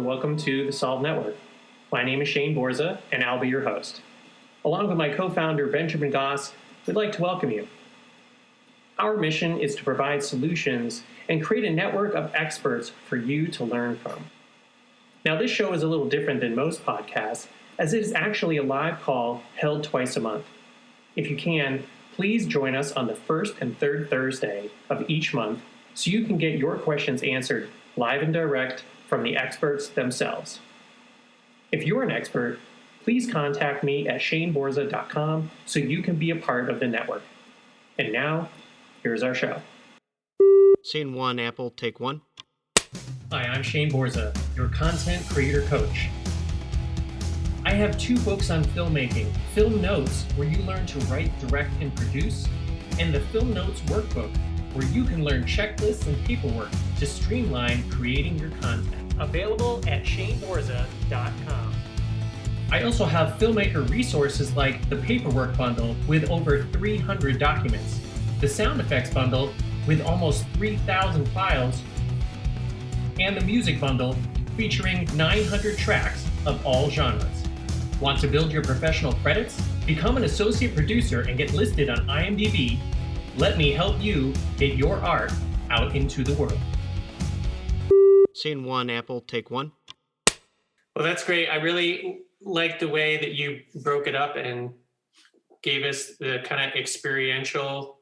and welcome to the Solve Network. My name is Shane Borza, and I'll be your host. Along with my co-founder, Benjamin Goss, we'd like to welcome you. Our mission is to provide solutions and create a network of experts for you to learn from. Now, this show is a little different than most podcasts, as it is actually a live call held twice a month. If you can, please join us on the first and third Thursday of each month so you can get your questions answered live and direct from the experts themselves. If you're an expert, please contact me at shaneborza.com so you can be a part of the network. And now, here's our show. Scene one, Apple, take one. Hi, I'm Shane Borza, your content creator coach. I have 2 books on filmmaking, Film Notes, where you learn to write, direct, and produce, and the Film Notes Workbook, where you can learn checklists and paperwork to streamline creating your content. Available at shaneborza.com. I also have filmmaker resources like the Paperwork Bundle with over 300 documents, the Sound Effects Bundle with almost 3,000 files, and the Music Bundle featuring 900 tracks of all genres. Want to build your professional credits? Become an associate producer and get listed on IMDb. Let me help you get your art out into the world. Scene one, Apple, take one. Well, that's great. I really like the way that you broke it up and gave us the kind of experiential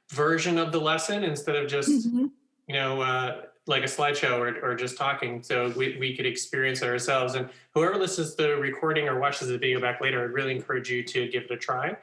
version of the lesson instead of just, like a slideshow or just talking. So we could experience it ourselves. And whoever listens to the recording or watches the video back later, I'd really encourage you to give it a try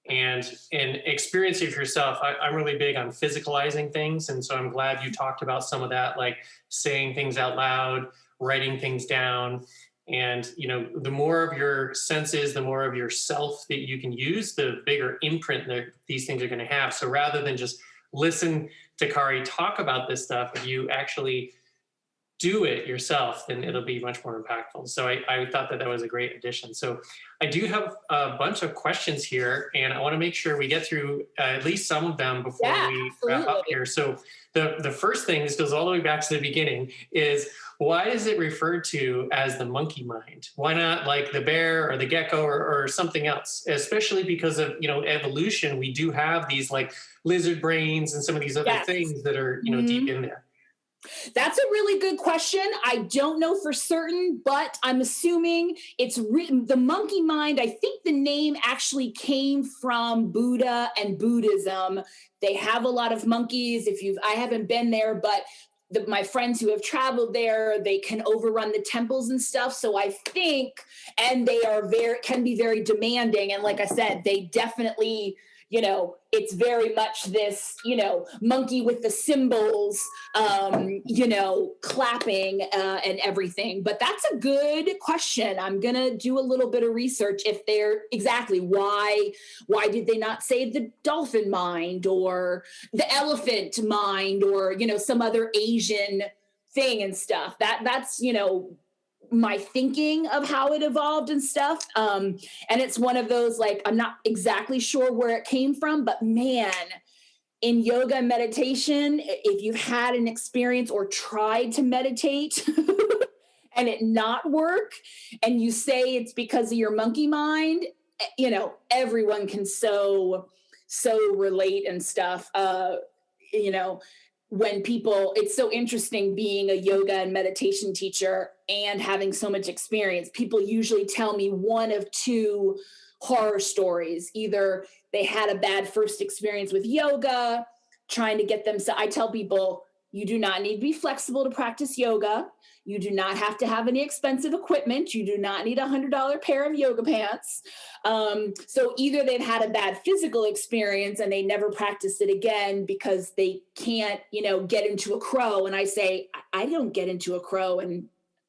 and experience it for yourself. I'm really big on physicalizing things. And so I'm glad you talked about some of that, like saying things out loud, writing things down. And, the more of your senses, the more of yourself that you can use, the bigger imprint that these things are going to have. So rather than just listen to Kari talk about this stuff, if you actually do it yourself, then it'll be much more impactful. So I thought that was a great addition. So I do have a bunch of questions here, and I want to make sure we get through at least some of them before we wrap up here. So the first thing, this goes all the way back to the beginning, is why is it referred to as the monkey mind? Why not like the bear or the gecko or something else? Especially because of, evolution, we do have these like lizard brains and some of these other things that are, deep in there. That's a really good question. I don't know for certain, but I'm assuming it's written. The monkey mind, I think the name actually came from Buddha and Buddhism. They have a lot of monkeys. I haven't been there, but my friends who have traveled there, they can overrun the temples and stuff. So I think, and they can be very demanding. And like I said, they definitely, it's very much this, monkey with the cymbals, clapping and everything. But that's a good question. I'm going to do a little bit of research if they're exactly why did they not say the dolphin mind or the elephant mind or, some other Asian thing and stuff. That's, my thinking of how it evolved and stuff. And it's one of those, like, I'm not exactly sure where it came from, but man, in yoga and meditation, if you've had an experience or tried to meditate and it not work, and you say it's because of your monkey mind, everyone can so relate and stuff. When people, it's so interesting being a yoga and meditation teacher and having so much experience. People usually tell me one of 2 horror stories. Either they had a bad first experience with yoga, trying to get them. So I tell people, you do not need to be flexible to practice yoga. You do not have to have any expensive equipment. You do not need a $100 pair of yoga pants. So either they've had a bad physical experience and they never practiced it again because they can't, get into a crow. And I say, I don't get into a crow and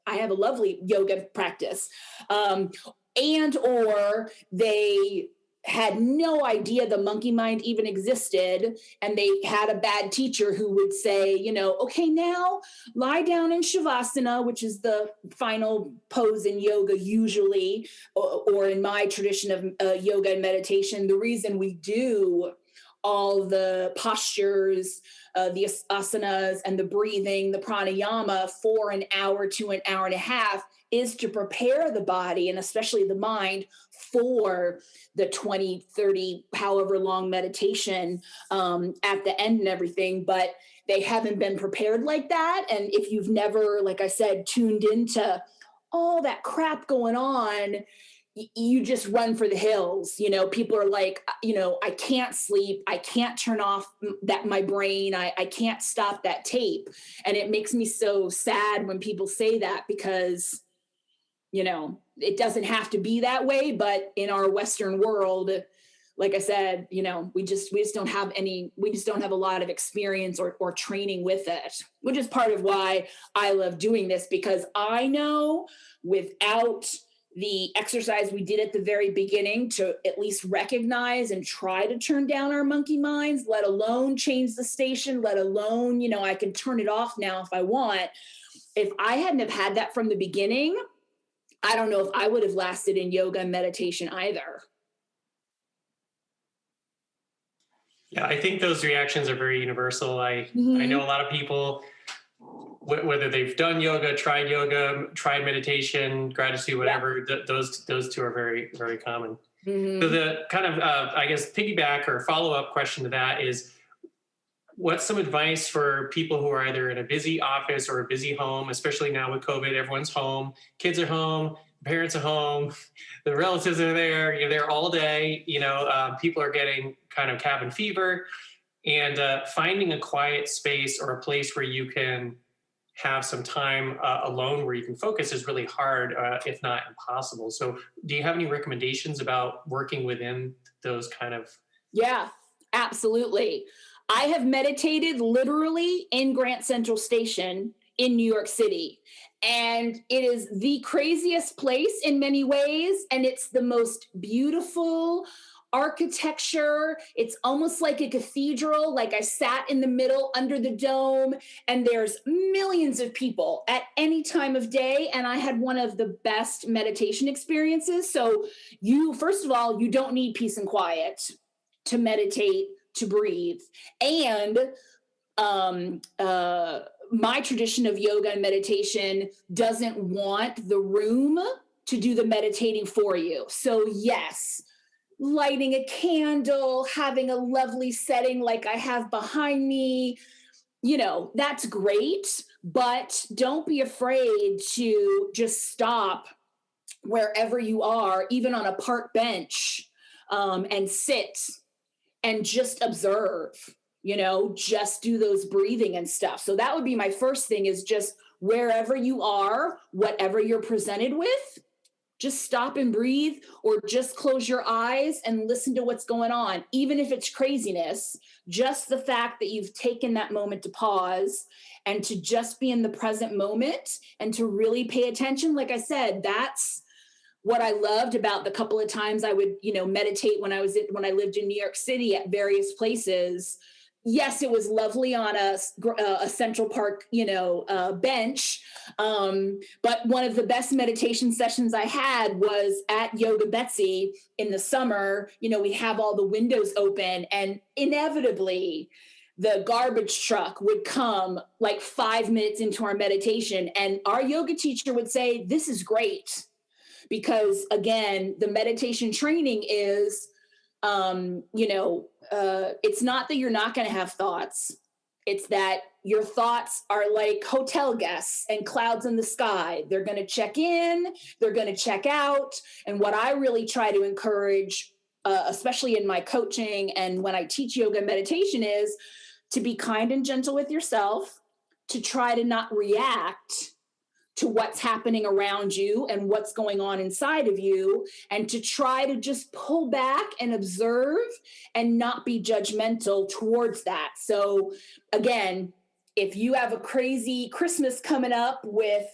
I have a lovely yoga practice. And or they had no idea the monkey mind even existed. And they had a bad teacher who would say, okay, now lie down in Shavasana, which is the final pose in yoga usually, or in my tradition of yoga and meditation. The reason we do all the postures, the asanas and the breathing, the pranayama for an hour to an hour and a half is to prepare the body and especially the mind for the 20, 30, however long meditation at the end and everything. But they haven't been prepared like that. And if you've never, like I said, tuned into all that crap going on, you just run for the hills. People are like, I can't sleep. I can't turn off my brain. I can't stop that tape. And it makes me so sad when people say that because, it doesn't have to be that way. But in our Western world, like I said, we just don't have a lot of experience or training with it, which is part of why I love doing this, because I know without the exercise we did at the very beginning to at least recognize and try to turn down our monkey minds, let alone change the station, let alone, I can turn it off now if I want. If I hadn't have had that from the beginning, I don't know if I would have lasted in yoga and meditation either. Yeah, I think those reactions are very universal. I know a lot of people, whether they've done yoga, tried meditation, gratitude, whatever, those two are very, very common. So the kind of, I guess, piggyback or follow-up question to that is, what's some advice for people who are either in a busy office or a busy home, especially now with COVID, everyone's home, kids are home, parents are home, the relatives are there, you're there all day, people are getting kind of cabin fever, and finding a quiet space or a place where you can have some time alone where you can focus is really hard, if not impossible. So do you have any recommendations about working within those kind of? Yeah, absolutely. I have meditated literally in Grand Central Station in New York City. And it is the craziest place in many ways. And it's the most beautiful architecture. It's almost like a cathedral. Like I sat in the middle under the dome, and there's millions of people at any time of day. And I had one of the best meditation experiences. So first of all, you don't need peace and quiet to meditate, to breathe. And my tradition of yoga and meditation doesn't want the room to do the meditating for you. So yes, lighting a candle, having a lovely setting like I have behind me, that's great, but don't be afraid to just stop wherever you are, even on a park bench, and sit and just observe, just do those breathing and stuff. So that would be my first thing, is just wherever you are, whatever you're presented with, just stop and breathe, or just close your eyes and listen to what's going on. Even if it's craziness, just the fact that you've taken that moment to pause and to just be in the present moment and to really pay attention. Like I said, that's what I loved about the couple of times I would, meditate when I lived in New York City at various places. Yes, it was lovely on a Central Park, bench. But one of the best meditation sessions I had was at Yoga Betsy in the summer. We have all the windows open, and inevitably the garbage truck would come like 5 minutes into our meditation. And our yoga teacher would say, "This is great." Because again, the meditation training is, it's not that you're not going to have thoughts. It's that your thoughts are like hotel guests and clouds in the sky. They're going to check in, they're going to check out. And what I really try to encourage, especially in my coaching and when I teach yoga and meditation, is to be kind and gentle with yourself, to try to not react to what's happening around you and what's going on inside of you, and to try to just pull back and observe and not be judgmental towards that. So again, if you have a crazy Christmas coming up with,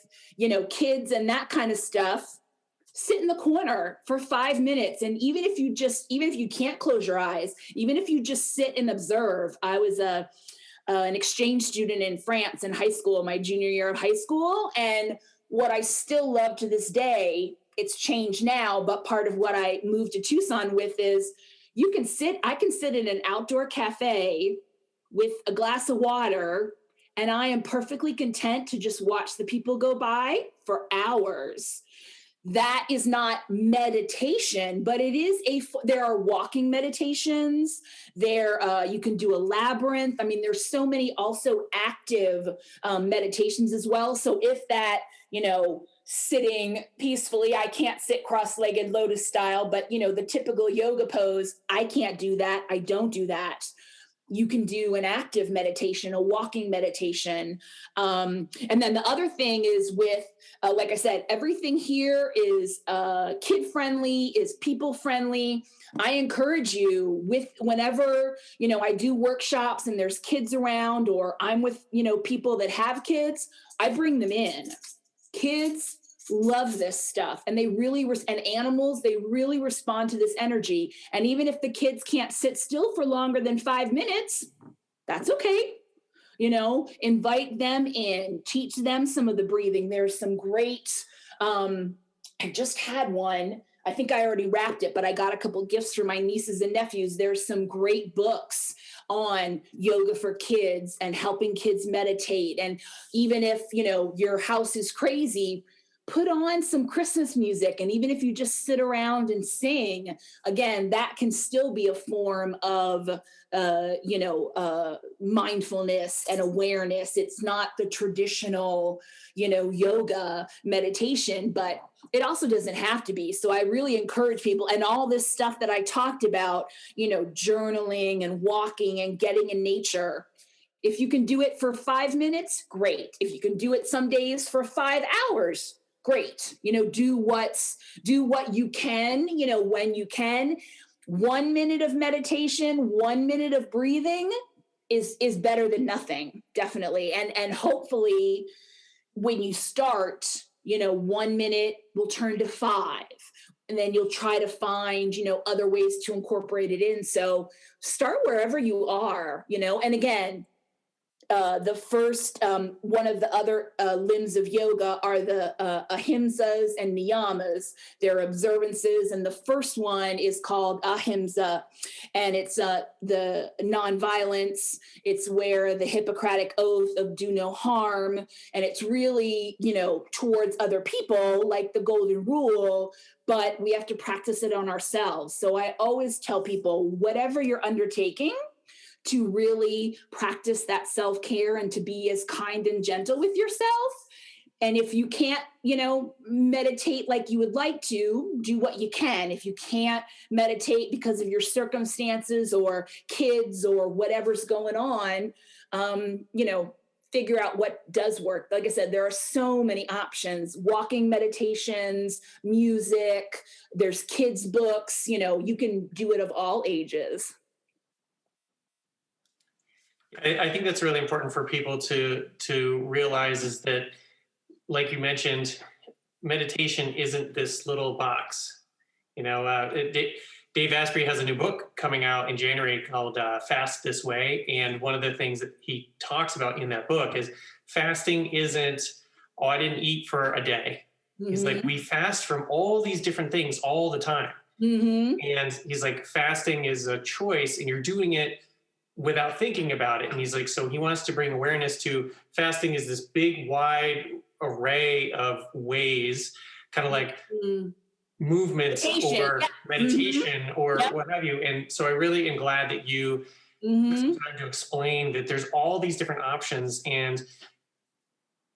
kids and that kind of stuff, sit in the corner for 5 minutes. And even if you can't close your eyes, even if you just sit and observe. I was an exchange student in France in high school, my junior year of high school. And what I still love to this day, it's changed now, but part of what I moved to Tucson with is, I can sit in an outdoor cafe with a glass of water, and I am perfectly content to just watch the people go by for hours. That is not meditation, but it is there are walking meditations there. You can do a labyrinth. I mean, there's so many also active meditations as well. So if that, sitting peacefully, I can't sit cross-legged lotus style, but the typical yoga pose, I can't do that. I don't do that. You can do an active meditation, a walking meditation. And then the other thing is with, like I said, everything here is kid-friendly, is people-friendly. I encourage you whenever, I do workshops and there's kids around, or I'm with, people that have kids, I bring them in. Kids love this stuff, and they really and animals, they really respond to this energy. And even if the kids can't sit still for longer than 5 minutes, that's okay. Invite them in, teach them some of the breathing. There's some great, I just had one, I think I already wrapped it, but I got a couple gifts for my nieces and nephews. There's some great books on yoga for kids and helping kids meditate. And even if, your house is crazy, put on some Christmas music. And even if you just sit around and sing, again, that can still be a form of, mindfulness and awareness. It's not the traditional, yoga meditation, but it also doesn't have to be. So I really encourage people, and all this stuff that I talked about, journaling and walking and getting in nature. If you can do it for 5 minutes, great. If you can do it some days for 5 hours, great. Do what you can, when you can. 1 minute of meditation, 1 minute of breathing is better than nothing, definitely. And hopefully when you start, 1 minute will turn to 5. And then you'll try to find, other ways to incorporate it in. So start wherever you are, and again, the first, one of the other limbs of yoga are the ahimsas and niyamas. They're observances. And the first one is called ahimsa. And it's the nonviolence. It's where the Hippocratic oath of do no harm. And it's really, towards other people, like the golden rule, but we have to practice it on ourselves. So I always tell people, whatever you're undertaking, to really practice that self-care and to be as kind and gentle with yourself. And if you can't, meditate like you would like to, do what you can. If you can't meditate because of your circumstances or kids or whatever's going on, figure out what does work. Like I said, there are so many options: walking meditations, music, there's kids' books, you can do it of all ages. I think that's really important for people to realize, is that, like you mentioned, meditation isn't this little box. Dave Asprey has a new book coming out in January called Fast This Way. And one of the things that he talks about in that book is fasting isn't, oh, I didn't eat for a day. Mm-hmm. He's like, we fast from all these different things all the time. Mm-hmm. And he's like, fasting is a choice, and you're doing it without thinking about it. And he's like, so he wants to bring awareness to fasting is this big, wide array of ways, kind of like movements or meditation or what have you. And so I really am glad that you took some time to explain that there's all these different options, and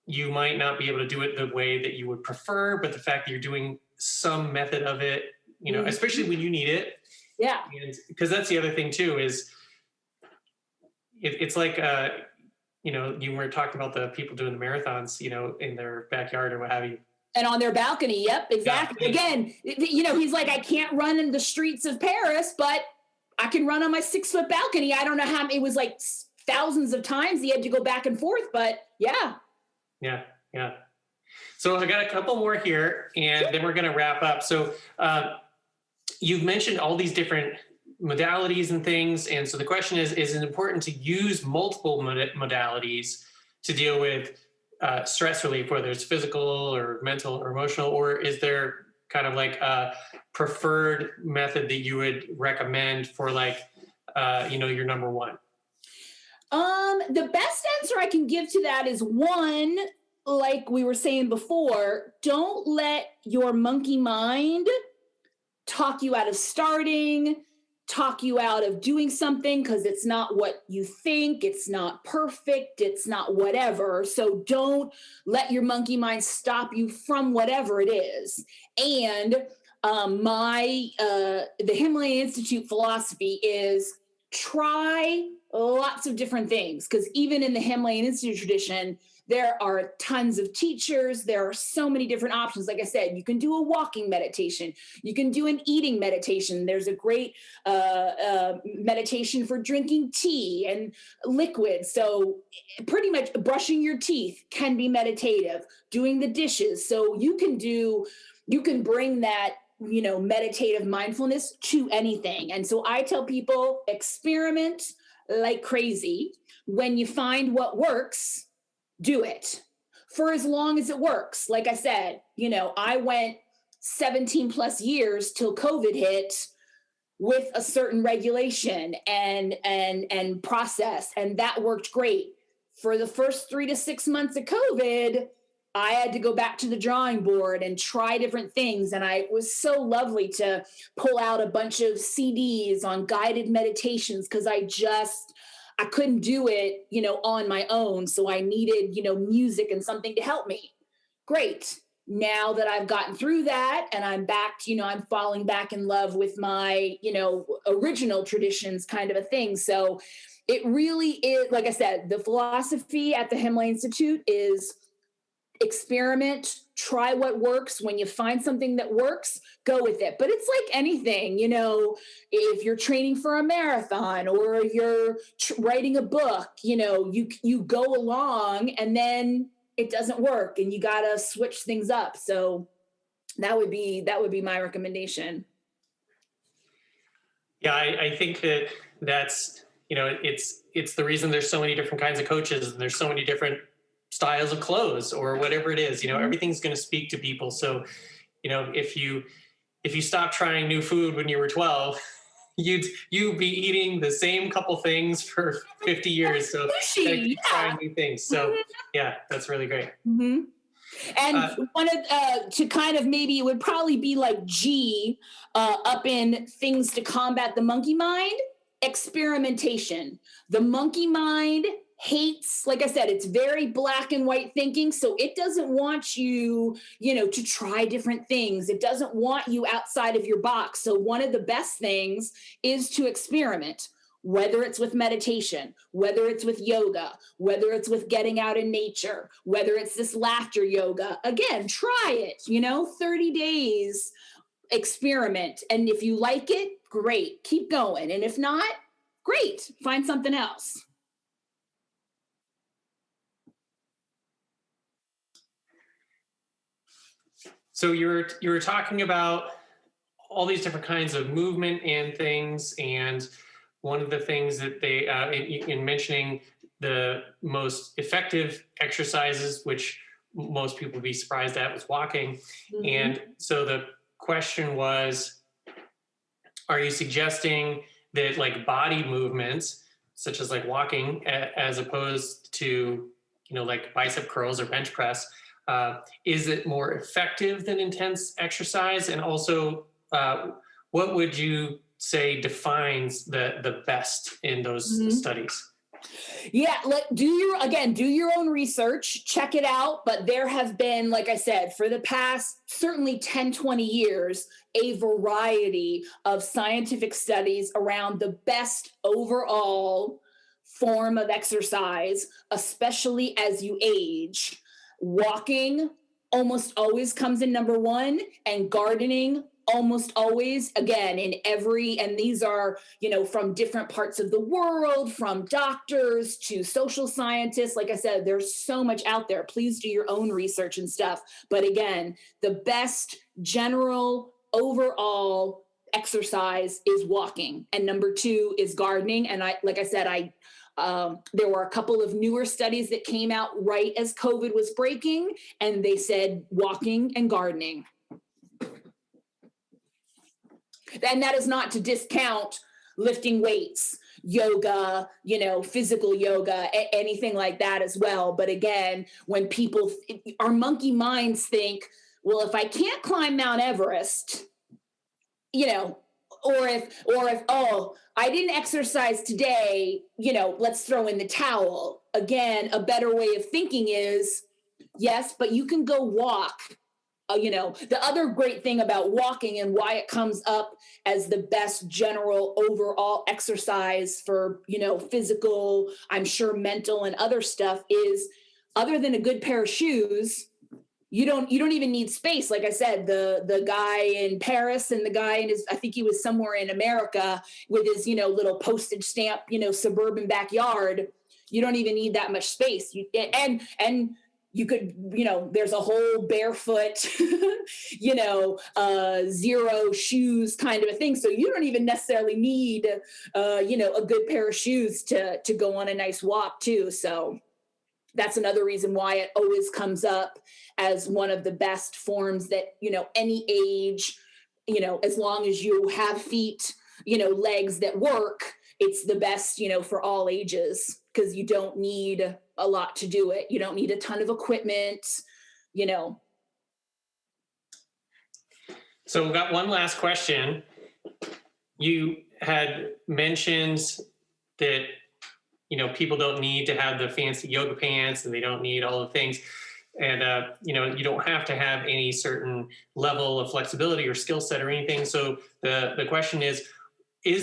you might not be able to do it the way that you would prefer, but the fact that you're doing some method of it, especially when you need it. Yeah. And because that's the other thing too, is it's like, you were talking about the people doing the marathons, in their backyard or what have you. And on their balcony. Yep, exactly. Yeah. Again, he's like, I can't run in the streets of Paris, but I can run on my 6-foot balcony. I don't know how, it was like thousands of times he had to go back and forth, but yeah. Yeah. Yeah. So I got a couple more here, and then we're going to wrap up. So you've mentioned all these different modalities and things. And so the question is it important to use multiple modalities to deal with stress relief, whether it's physical or mental or emotional, or is there kind of like a preferred method that you would recommend for like, your number one? The best answer I can give to that is one, like we were saying before, don't let your monkey mind talk you out of starting, talk you out of doing something because it's not what you think, it's not perfect, it's not whatever. So don't let your monkey mind stop you from whatever it is. And the Himalayan Institute philosophy is try lots of different things, because even in the Himalayan Institute tradition, there are tons of teachers. There are so many different options. Like I said, you can do a walking meditation. You can do an eating meditation. There's a great meditation for drinking tea and liquid. So pretty much brushing your teeth can be meditative. Doing the dishes. So you can bring that, meditative mindfulness to anything. And so I tell people, experiment like crazy. When you find what works, do it for as long as it works. Like I said, I went 17 plus years till COVID hit with a certain regulation and process, and that worked great. For the first 3 to 6 months of COVID, I had to go back to the drawing board and try different things. And it was so lovely to pull out a bunch of CDs on guided meditations because I couldn't do it, on my own. So I needed, music and something to help me. Great. Now that I've gotten through that and I'm back, I'm falling back in love with my, original traditions kind of a thing. So it really is, like I said, the philosophy at the Himalayan Institute is experiment, try what works. When you find something that works, go with it. But it's like anything, if you're training for a marathon or you're writing a book, you go along and then it doesn't work and you got to switch things up. So that would be my recommendation. Yeah, I think that's, it's the reason there's so many different kinds of coaches and there's so many different styles of clothes or whatever it is, everything's going to speak to people. So, if you stop trying new food when you were 12, you'd be eating the same couple things for 50 years. So keep trying new things. So yeah, that's really great. Mm-hmm. And to kind of, maybe it would probably be like G up in things to combat the monkey mind, experimentation. The monkey mind hates, like I said, it's very black and white thinking. So it doesn't want you, to try different things. It doesn't want you outside of your box. So one of the best things is to experiment, whether it's with meditation, whether it's with yoga, whether it's with getting out in nature, whether it's this laughter yoga. Again, try it, 30 days, experiment. And if you like it, great, keep going. And if not, great, find something else. So you were talking about all these different kinds of movement and things, and one of the things that they in mentioning the most effective exercises, which most people would be surprised at, was walking. Mm-hmm. And so the question was, are you suggesting that like body movements, such as like walking, as opposed to like bicep curls or bench press, is it more effective than intense exercise? And also, what would you say defines the best in those mm-hmm. studies? Yeah, do your own research, check it out. But there have been, like I said, for the past certainly 10, 20 years, a variety of scientific studies around the best overall form of exercise, especially as you age. Walking almost always comes in number one, and gardening almost always, again, and these are, from different parts of the world, from doctors to social scientists. Like I said, there's so much out there. Please do your own research and stuff. But again, the best general overall exercise is walking. And number two is gardening. And there were a couple of newer studies that came out right as COVID was breaking, and they said walking and gardening. And that is not to discount lifting weights, yoga, physical yoga, anything like that as well. But again, when our monkey minds think, well, if I can't climb Mount Everest, or if, oh, I didn't exercise today, let's throw in the towel. Again, a better way of thinking is, yes, but you can go walk. The other great thing about walking and why it comes up as the best general overall exercise for, physical, I'm sure mental and other stuff is, other than a good pair of shoes, you don't even need space. Like I said, the guy in Paris and the guy I think he was somewhere in America with his, little postage stamp, suburban backyard. You don't even need that much space. And you could, there's a whole barefoot, zero shoes kind of a thing. So you don't even necessarily need, a good pair of shoes to go on a nice walk too. So that's another reason why it always comes up as one of the best forms that, any age, as long as you have feet, legs that work, it's the best, for all ages, because you don't need a lot to do it. You don't need a ton of equipment, So we've got one last question. You had mentioned that, people don't need to have the fancy yoga pants and they don't need all the things. And, you don't have to have any certain level of flexibility or skill set or anything. So the question is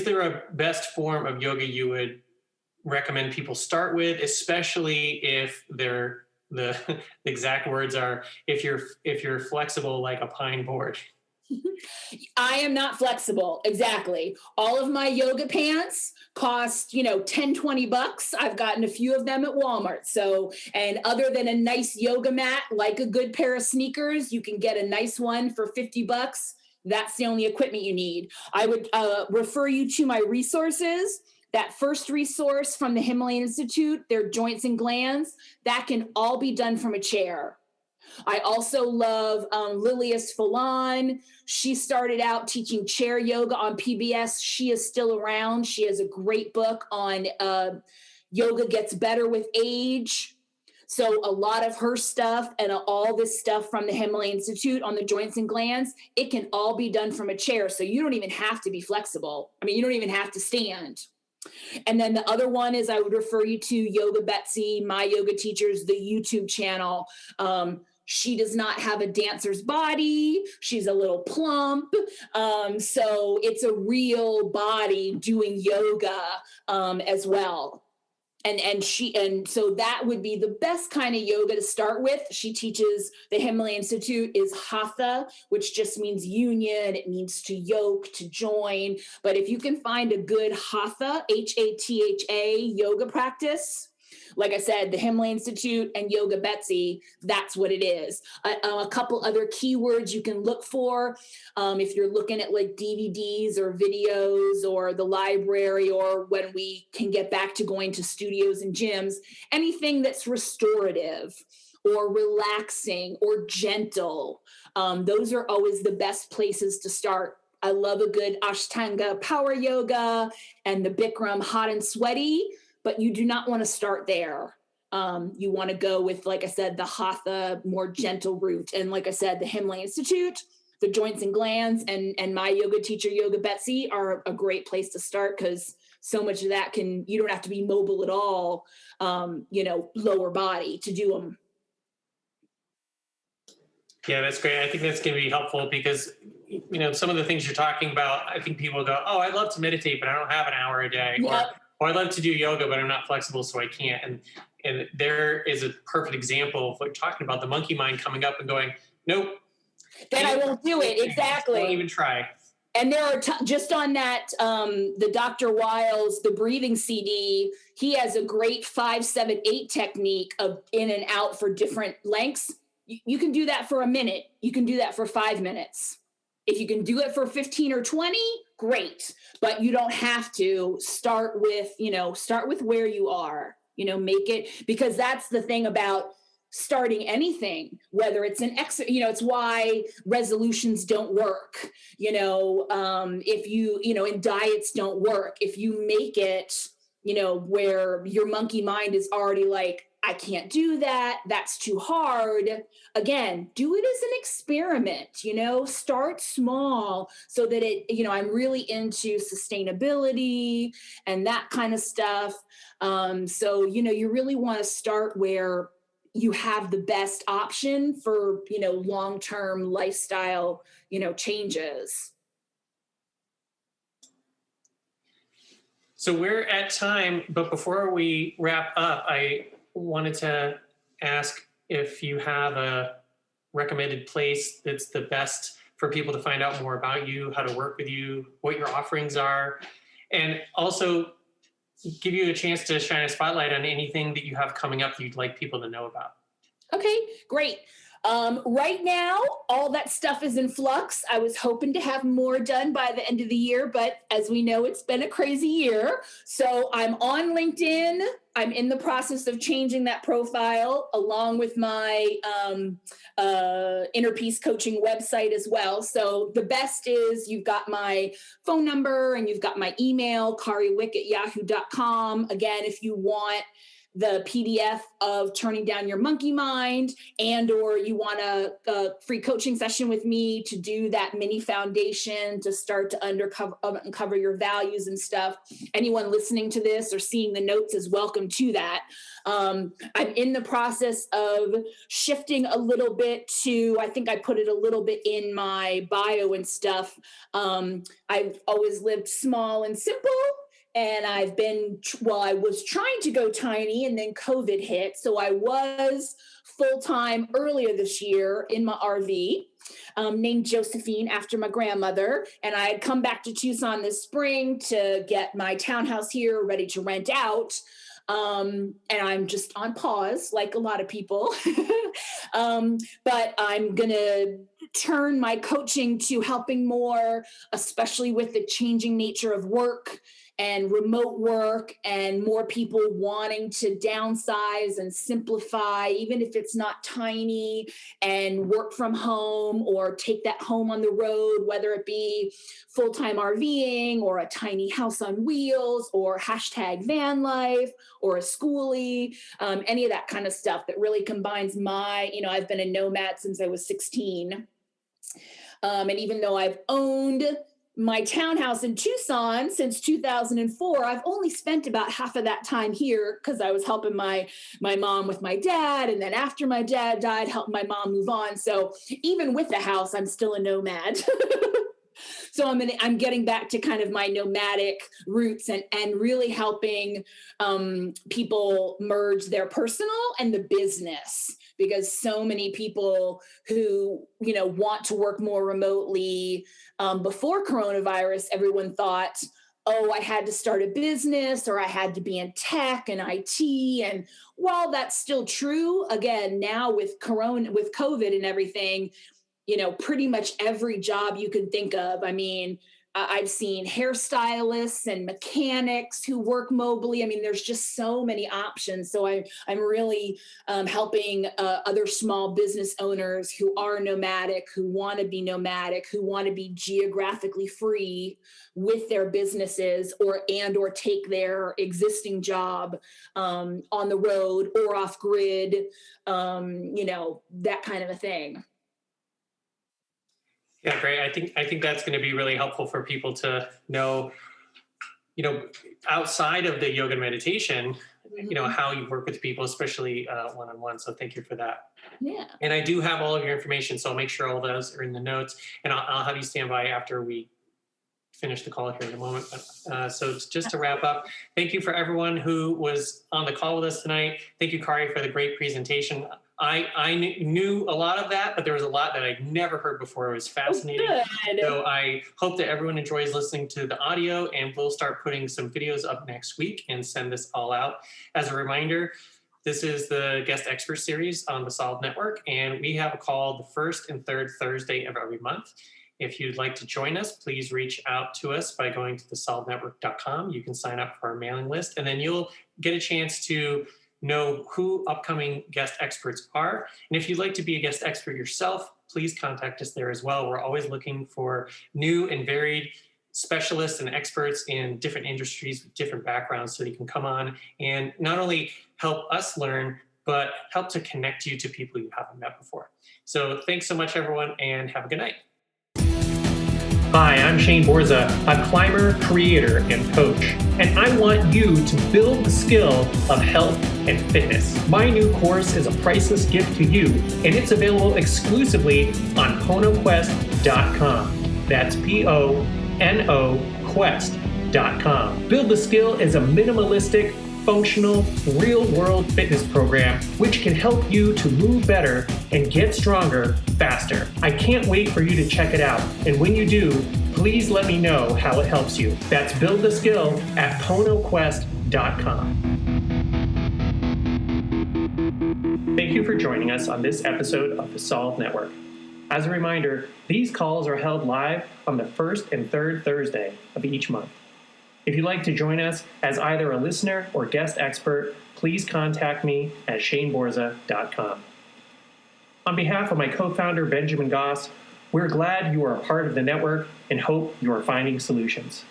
there a best form of yoga you would recommend people start with, especially if the exact words are, if you're flexible like a pine board? I am not flexible. Exactly. All of my yoga pants cost, $10-20. I've gotten a few of them at Walmart. So, and other than a nice yoga mat, like a good pair of sneakers, you can get a nice one for $50. That's the only equipment you need. I would refer you to my resources. That first resource from the Himalayan Institute, their joints and glands, that can all be done from a chair. I also love Lilias Falan. She started out teaching chair yoga on PBS. She is still around. She has a great book on yoga gets better with age. So a lot of her stuff and all this stuff from the Himalayan Institute on the joints and glands, it can all be done from a chair. So you don't even have to be flexible. I mean, you don't even have to stand. And then the other one is I would refer you to Yoga Betsy, my yoga teachers, the YouTube channel. She does not have a dancer's body. She's a little plump. So it's a real body doing yoga as well. And so that would be the best kind of yoga to start with. She teaches, the Himalayan Institute is Hatha, which just means union. It means to yoke, to join. But if you can find a good Hatha, Hatha yoga practice, like I said, the Himalayan Institute and Yoga Betsy, that's what it is. A couple other keywords you can look for if you're looking at like DVDs or videos or the library, or when we can get back to going to studios and gyms, anything that's restorative or relaxing or gentle. Those are always the best places to start. I love a good Ashtanga power yoga and the Bikram hot and sweaty. But you do not want to start there. You want to go with, like I said, the Hatha, more gentle route. And like I said, the Himalayan Institute, the joints and glands, and my yoga teacher, Yoga Betsy, are a great place to start, because so much of that you don't have to be mobile at all, lower body to do them. Yeah, that's great. I think that's going to be helpful because, some of the things you're talking about, I think people go, oh, I'd love to meditate, but I don't have an hour a day. Yep. Or I'd love to do yoga, but I'm not flexible, so I can't. And there is a perfect example of what you're talking about, the monkey mind coming up and going, nope. Then I won't do it. Exactly. Don't even try. And there are just on that, the Dr. Wiles, the breathing CD, he has a great 5-7-8 technique of in and out for different lengths. You can do that for a minute. You can do that for 5 minutes. If you can do it for 15 or 20, great. But you don't have to. Start with where you are, make it, because that's the thing about starting anything, whether it's it's why resolutions don't work. If and diets don't work. If you make it, where your monkey mind is already like, I can't do that. That's too hard. Again, do it as an experiment, start small so that I'm really into sustainability and that kind of stuff. So, you really want to start where you have the best option for, long-term lifestyle, changes. So we're at time, but before we wrap up, I wanted to ask if you have a recommended place that's the best for people to find out more about you, how to work with you, what your offerings are, and also give you a chance to shine a spotlight on anything that you have coming up that you'd like people to know about. Okay, great. Right now, all that stuff is in flux. I was hoping to have more done by the end of the year, but as we know, it's been a crazy year. So I'm on LinkedIn. I'm in the process of changing that profile along with my Inner Peace coaching website as well. So the best is you've got my phone number and you've got my email, kariwick@yahoo.com. Again, if you want the PDF of Turning Down Your Monkey Mind, or you want a free coaching session with me to do that mini foundation to start to uncover your values and stuff. Anyone listening to this or seeing the notes is welcome to that. I'm in the process of shifting a little bit to, I think I put it a little bit in my bio and stuff. I've always lived small and simple. And I was trying to go tiny and then COVID hit. So I was full-time earlier this year in my RV, named Josephine after my grandmother. And I had come back to Tucson this spring to get my townhouse here ready to rent out. And I'm just on pause, like a lot of people. But I'm going to turn my coaching to helping more, especially with the changing nature of work and remote work and more people wanting to downsize and simplify, even if it's not tiny, and work from home or take that home on the road, whether it be full-time RVing or a tiny house on wheels or #van life or a schoolie, any of that kind of stuff that really combines I've been a nomad since I was 16. And even though I've owned my townhouse in Tucson since 2004, I've only spent about half of that time here because I was helping my mom with my dad. And then after my dad died, helped my mom move on. So even with the house, I'm still a nomad. So I'm getting back to kind of my nomadic roots and really helping people merge their personal and the business, because so many people who, want to work more remotely, before coronavirus, everyone thought, oh, I had to start a business or I had to be in tech and IT. And while that's still true, again, now with COVID and everything, pretty much every job you can think of. I mean, I've seen hairstylists and mechanics who work mobily. I mean, there's just so many options. So I'm really helping other small business owners who are nomadic, who want to be nomadic, who want to be geographically free with their businesses or take their existing job on the road or off grid, that kind of a thing. Yeah, great. I think that's going to be really helpful for people to know, outside of the yoga and meditation, how you work with people, especially one-on-one. So thank you for that. Yeah. And I do have all of your information, so I'll make sure all those are in the notes, and I'll have you stand by after we finish the call here in a moment. So just to wrap up, thank you for everyone who was on the call with us tonight. Thank you, Kari, for the great presentation. I knew a lot of that, but there was a lot that I'd never heard before. It was fascinating. Good. So I hope that everyone enjoys listening to the audio, and we'll start putting some videos up next week and send this all out. As a reminder, this is the Guest Expert Series on the Solid Network, and we have a call the first and third Thursday of every month. If you'd like to join us, please reach out to us by going to thesolidnetwork.com. You can sign up for our mailing list, and then you'll get a chance to know who upcoming guest experts are. And if you'd like to be a guest expert yourself, please contact us there as well. We're always looking for new and varied specialists and experts in different industries with different backgrounds so you can come on and not only help us learn, but help to connect you to people you haven't met before. So thanks so much, everyone, and have a good night. Hi, I'm Shane Borza, a climber, creator, and coach, and I want you to build the skill of health and fitness. My new course is a priceless gift to you, and it's available exclusively on ponoquest.com. That's P-O-N-O Quest.com. Build the Skill is a minimalistic, functional, real-world fitness program which can help you to move better and get stronger faster. I can't wait for you to check it out, and when you do, please let me know how it helps you. That's Build the Skill at ponoquest.com. Thank you for joining us on this episode of the Solve Network. As a reminder, these calls are held live on the first and third Thursday of each month. If you'd like to join us as either a listener or guest expert, please contact me at shaneborza.com. On behalf of my co-founder, Benjamin Goss, we're glad you are a part of the network and hope you are finding solutions.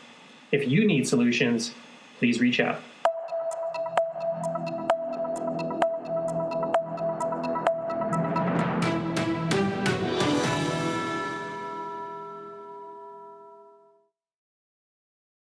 If you need solutions, please reach out.